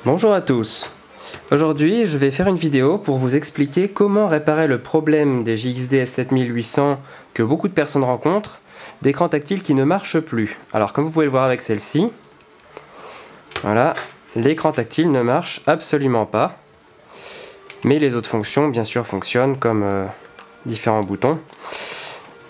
Bonjour à tous. Aujourd'hui, je vais faire une vidéo pour vous expliquer comment réparer le problème des JXD S7800 que beaucoup de personnes rencontrent, d'écran tactile qui ne marche plus. Alors comme vous pouvez le voir avec celle-ci, voilà, l'écran tactile ne marche absolument pas. Mais les autres fonctions, bien sûr, fonctionnent comme différents boutons.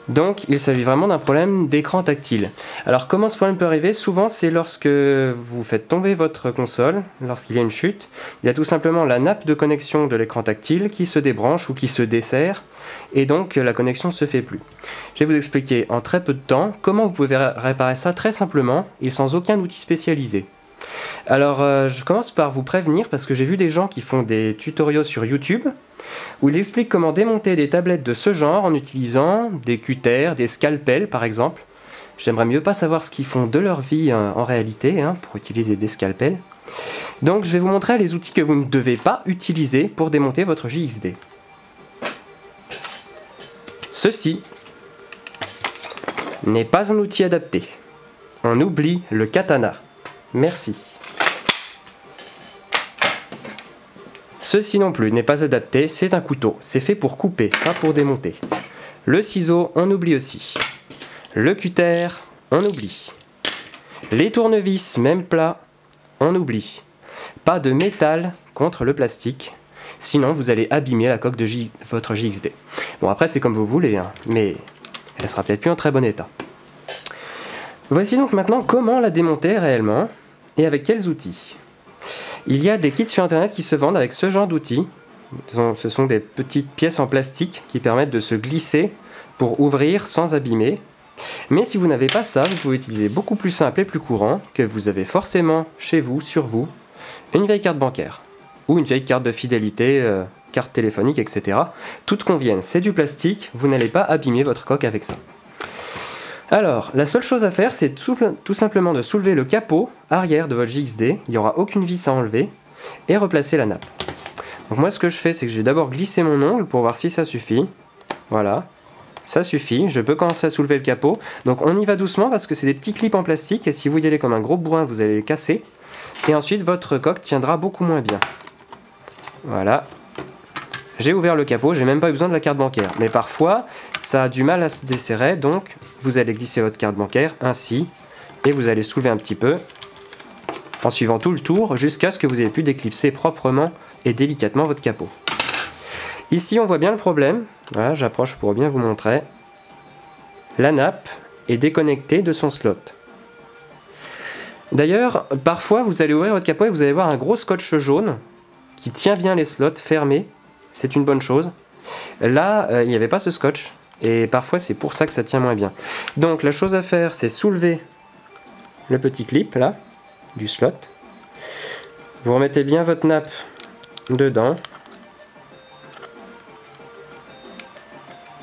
Donc il s'agit vraiment d'un problème d'écran tactile. Alors comment ce problème peut arriver? Souvent c'est lorsque vous faites tomber votre console, lorsqu'il y a une chute, il y a tout simplement la nappe de connexion de l'écran tactile qui se débranche ou qui se desserre, et donc la connexion ne se fait plus. Je vais vous expliquer en très peu de temps comment vous pouvez réparer ça très simplement et sans aucun outil spécialisé. Alors je commence par vous prévenir parce que j'ai vu des gens qui font des tutoriaux sur YouTube où ils expliquent comment démonter des tablettes de ce genre en utilisant des cutters, des scalpels par exemple. J'aimerais mieux pas savoir ce qu'ils font de leur vie en réalité pour utiliser des scalpels. Donc je vais vous montrer les outils que vous ne devez pas utiliser pour démonter votre JXD. Ceci n'est pas un outil adapté. On oublie le katana. Merci. Ceci non plus n'est pas adapté, c'est un couteau. C'est fait pour couper, pas pour démonter. Le ciseau, on oublie aussi. Le cutter, on oublie. Les tournevis, même plat, on oublie. Pas de métal contre le plastique, sinon vous allez abîmer la coque de votre JXD. Bon après c'est comme vous voulez, mais elle sera peut-être plus en très bon état. Voici donc maintenant comment la démonter réellement et avec quels outils. Il y a des kits sur internet qui se vendent avec ce genre d'outils. Ce sont des petites pièces en plastique qui permettent de se glisser pour ouvrir sans abîmer. Mais si vous n'avez pas ça, vous pouvez utiliser beaucoup plus simple et plus courant, que vous avez forcément chez vous, sur vous, une vieille carte bancaire ou une vieille carte de fidélité, carte téléphonique, etc. Toutes conviennent, c'est du plastique, vous n'allez pas abîmer votre coque avec ça. Alors, la seule chose à faire, c'est tout simplement de soulever le capot arrière de votre JXD, il n'y aura aucune vis à enlever, et replacer la nappe. Donc moi ce que je fais, c'est que je vais d'abord glisser mon ongle pour voir si ça suffit. Voilà, ça suffit, je peux commencer à soulever le capot. Donc on y va doucement parce que c'est des petits clips en plastique, et si vous y allez comme un gros bourrin, vous allez les casser. Et ensuite votre coque tiendra beaucoup moins bien. Voilà. J'ai ouvert le capot, j'ai même pas eu besoin de la carte bancaire. Mais parfois, ça a du mal à se desserrer, donc vous allez glisser votre carte bancaire ainsi, et vous allez soulever un petit peu, en suivant tout le tour, jusqu'à ce que vous ayez pu déclipser proprement et délicatement votre capot. Ici, on voit bien le problème. Voilà, j'approche pour bien vous montrer. La nappe est déconnectée de son slot. D'ailleurs, parfois, vous allez ouvrir votre capot et vous allez voir un gros scotch jaune qui tient bien les slots fermés. C'est une bonne chose. Là, il n'y avait pas ce scotch, et parfois c'est pour ça que ça tient moins bien. Donc la chose à faire, c'est soulever le petit clip là, du slot. Vous remettez bien votre nappe dedans.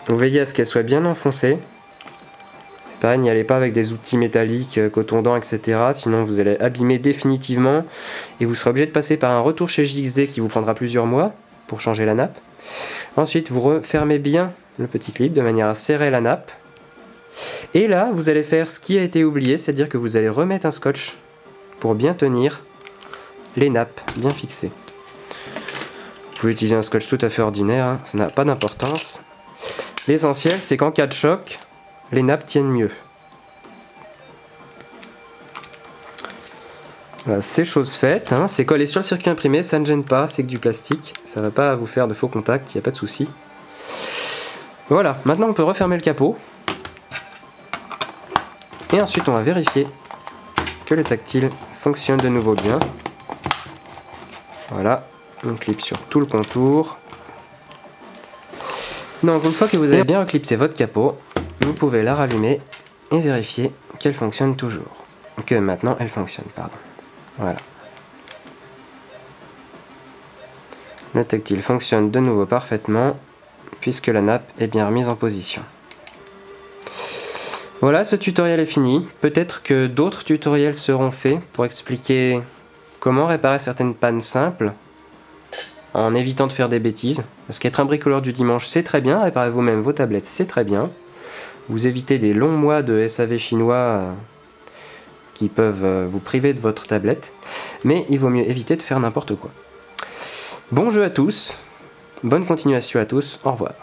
Vous veillez à ce qu'elle soit bien enfoncée. C'est pareil, n'y allez pas avec des outils métalliques, coton dent, etc. Sinon vous allez abîmer définitivement, et vous serez obligé de passer par un retour chez JXD qui vous prendra plusieurs mois pour changer la nappe. Ensuite, vous refermez bien le petit clip de manière à serrer la nappe. Et là, vous allez faire ce qui a été oublié, c'est-à-dire que vous allez remettre un scotch pour bien tenir les nappes bien fixées. Vous pouvez utiliser un scotch tout à fait ordinaire, ça n'a pas d'importance. L'essentiel, c'est qu'en cas de choc, les nappes tiennent mieux. Voilà, c'est chose faite, c'est collé sur le circuit imprimé, ça ne gêne pas, c'est que du plastique, ça ne va pas vous faire de faux contacts, il n'y a pas de souci. Voilà, maintenant on peut refermer le capot. Et ensuite on va vérifier que le tactile fonctionne de nouveau bien. Voilà, on clip sur tout le contour. Donc une fois que vous avez bien reclipsé votre capot, vous pouvez la rallumer et vérifier qu'elle fonctionne toujours. Que maintenant elle fonctionne, pardon. Voilà. Le tactile fonctionne de nouveau parfaitement puisque la nappe est bien remise en position. Voilà, ce tutoriel est fini. Peut-être que d'autres tutoriels seront faits pour expliquer comment réparer certaines pannes simples en évitant de faire des bêtises. Parce qu'être un bricoleur du dimanche, c'est très bien. Réparez vous-même vos tablettes, c'est très bien. Vous évitez des longs mois de SAV chinois qui peuvent vous priver de votre tablette, mais il vaut mieux éviter de faire n'importe quoi. Bon jeu à tous, bonne continuation à tous, au revoir.